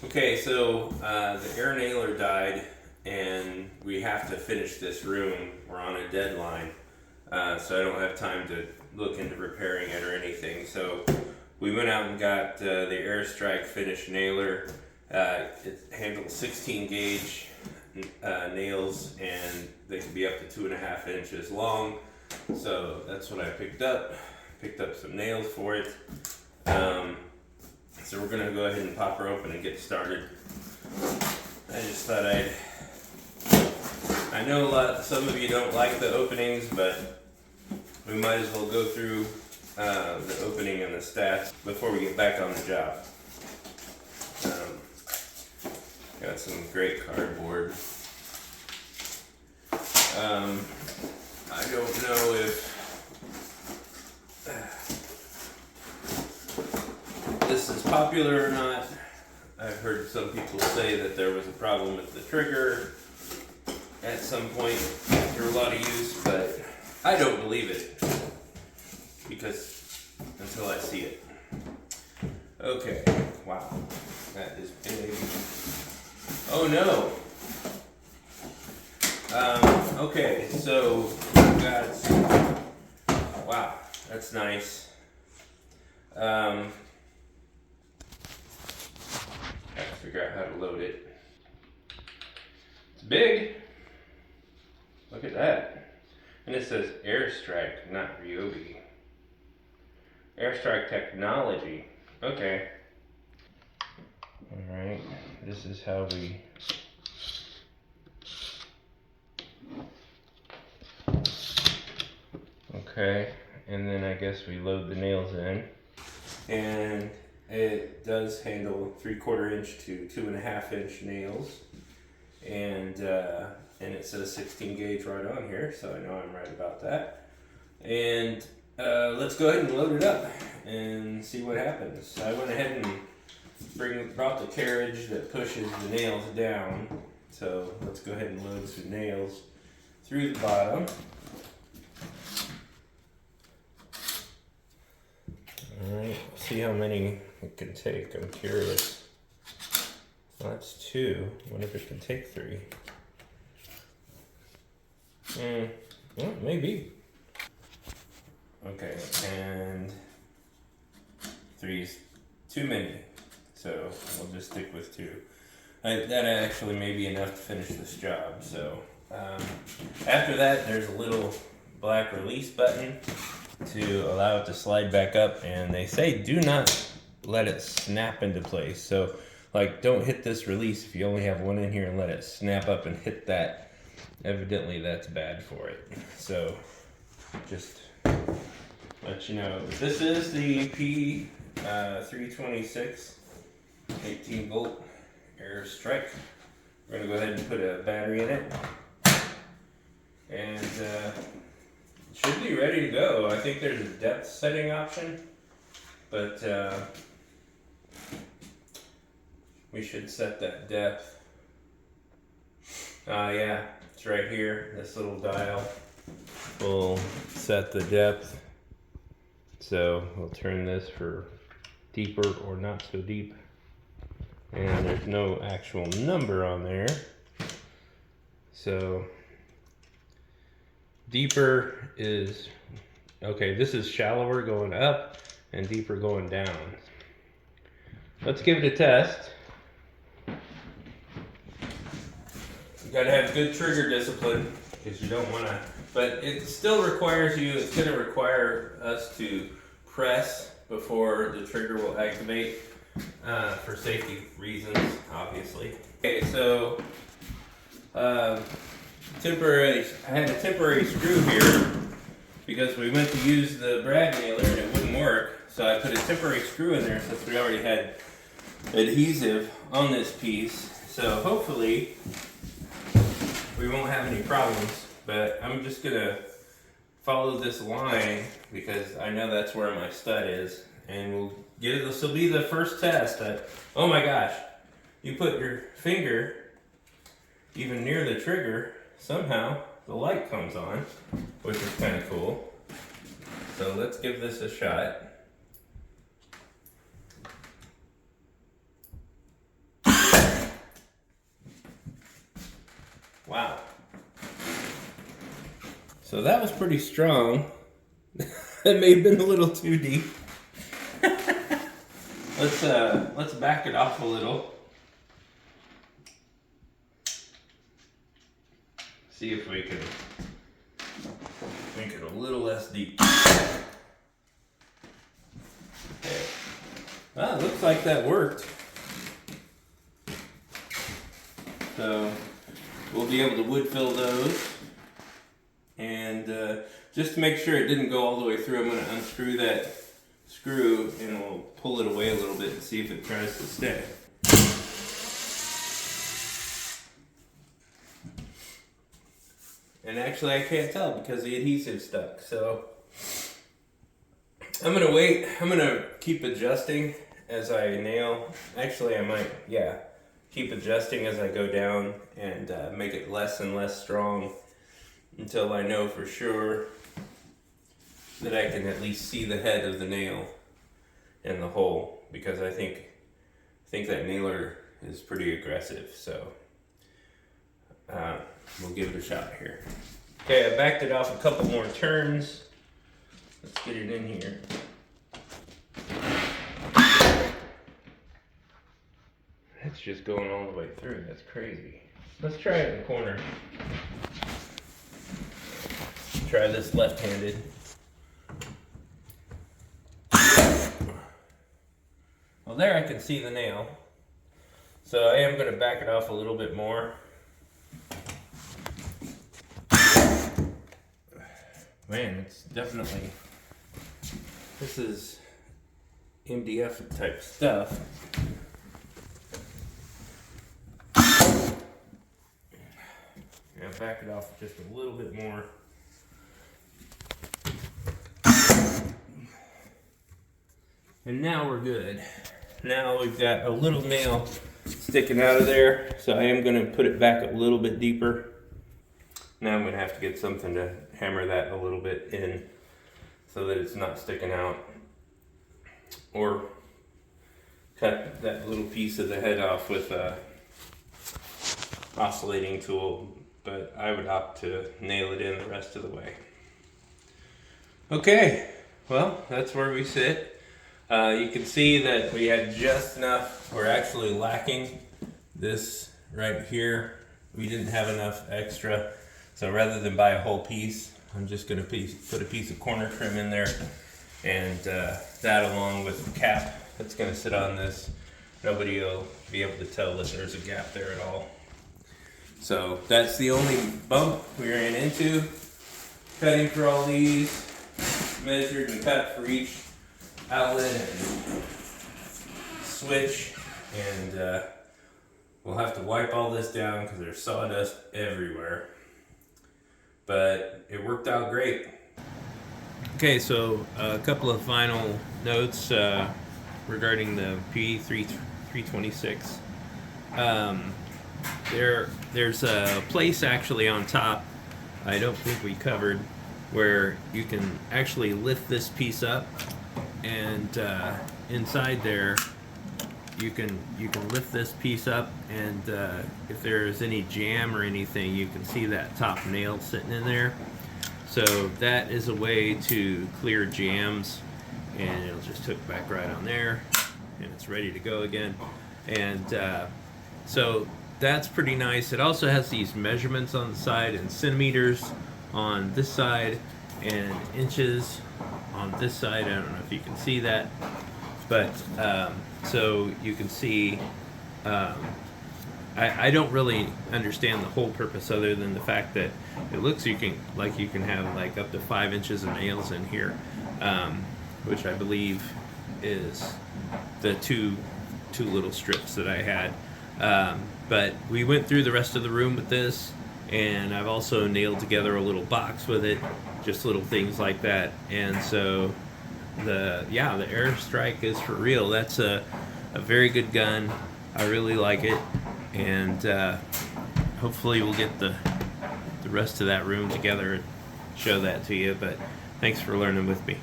Okay, so the air nailer died and we have to finish this room. We're on a deadline, so I don't have time to look into repairing it or anything. So we went out and got the Airstrike finish nailer. It handles 16 gauge nails and they can be up to 2.5 inches long. So that's what I picked up. Picked up some nails for it. So we're gonna go ahead and pop her open and get started. I just thought I know some of you don't like the openings, but we might as well go through the opening and the stats before we get back on the job. Got some great cardboard. I don't know if this is popular or not. I've heard some people say that there was a problem with the trigger at some point after a lot of use, but I don't believe it because until I see it. Okay, wow, that is big. Oh no. Okay, so we've got, wow, that's nice. Have to figure out how to load it. It's big. Look at that. And it says Airstrike, not Ryobi. Airstrike technology. Okay. Alright, this is how we okay, and then I guess we load the nails in. And it does handle 3/4 inch to 2.5 inch nails. And it says 16 gauge right on here, so I know I'm right about that. And let's go ahead and load it up and see what happens. I went ahead and brought the carriage that pushes the nails down. So let's go ahead and load some nails through the bottom. Alright, see how many it can take. I'm curious. Well, that's 2. What if it can take 3? Well, maybe. Okay, and 3's too many. So we'll just stick with 2. That actually may be enough to finish this job. So after that, there's a little black release button to allow it to slide back up, and they say do not let it snap into place. So like, don't hit this release if you only have one in here and let it snap up and hit that. Evidently that's bad for it. So just let you know. This is the P326 18 volt Airstrike. We're gonna go ahead and put a battery in it. And it should be ready to go. I think there's a depth setting option, but we should set that depth. Yeah, it's right here. This little dial will set the depth. So we'll turn this for deeper or not so deep. And there's no actual number on there. So deeper is, okay, this is shallower going up and deeper going down. Let's give it a test. You gotta have good trigger discipline because you don't wanna, but it still requires you, it's gonna require us to press before the trigger will activate for safety reasons, obviously. Okay, so I had a temporary screw here because we went to use the brad nailer and it wouldn't work. So I put a temporary screw in there since we already had adhesive on this piece. So hopefully we won't have any problems, but I'm just gonna follow this line because I know that's where my stud is, and we'll get it. This will be the first test. Oh my gosh, you put your finger even near the trigger, somehow the light comes on, which is kind of cool. So let's give this a shot. Wow. So that was pretty strong. It may have been a little too deep. Let's back it off a little. See if we can make it a little less deep. Okay. Well, it looks like that worked. So we'll be able to wood fill those. And just to make sure it didn't go all the way through, I'm going to unscrew that screw and we'll pull it away a little bit and see if it tries to stay. And actually I can't tell because the adhesive stuck. So I'm going to wait. I'm going to keep adjusting as I nail. Actually I might, yeah, keep adjusting as I go down and make it less and less strong until I know for sure that I can at least see the head of the nail and the hole, because I think that nailer is pretty aggressive. So we'll give it a shot here. Okay, I backed it off a couple more turns. Let's get it in here. It's just going all the way through. That's crazy. Let's try it in the corner. Try this left-handed. Well, there I can see the nail. So I am going to back it off a little bit more. Man, it's definitely, this is MDF type stuff. Yeah, back it off just a little bit more. And now we're good. Now we've got a little nail sticking out of there, so I am going to put it back a little bit deeper. Now I'm going to have to get something to hammer that a little bit in so that it's not sticking out. Or cut that little piece of the head off with a oscillating tool, but I would opt to nail it in the rest of the way. Okay, well, that's where we sit. You can see that we had just enough. We're actually lacking this right here. We didn't have enough extra. So rather than buy a whole piece, I'm just going to put a piece of corner trim in there. And that along with the cap that's going to sit on this. Nobody will be able to tell that there's a gap there at all. So that's the only bump we ran into. Cutting for all these, measured and cut for each outlet and switch, and we'll have to wipe all this down because there's sawdust everywhere, but it worked out great. Okay, so a couple of final notes regarding the P326. There's a place actually on top, I don't think we covered, where you can actually lift this piece up, and inside there you can lift this piece up, and if there's any jam or anything, you can see that top nail sitting in there. So that is a way to clear jams, and it'll just hook back right on there, and it's ready to go again. And so that's pretty nice. It also has these measurements on the side in centimeters on this side and inches on this side. I don't know if you can see that, but so you can see I don't really understand the whole purpose other than the fact that it looks you can have like up to 5 inches of nails in here, which I believe is the two little strips that I had. But we went through the rest of the room with this, and I've also nailed together a little box with it, just little things like that. And so the airstrike is for real. That's a very good gun. I really like it, and hopefully we'll get the rest of that room together and show that to you. But thanks for learning with me.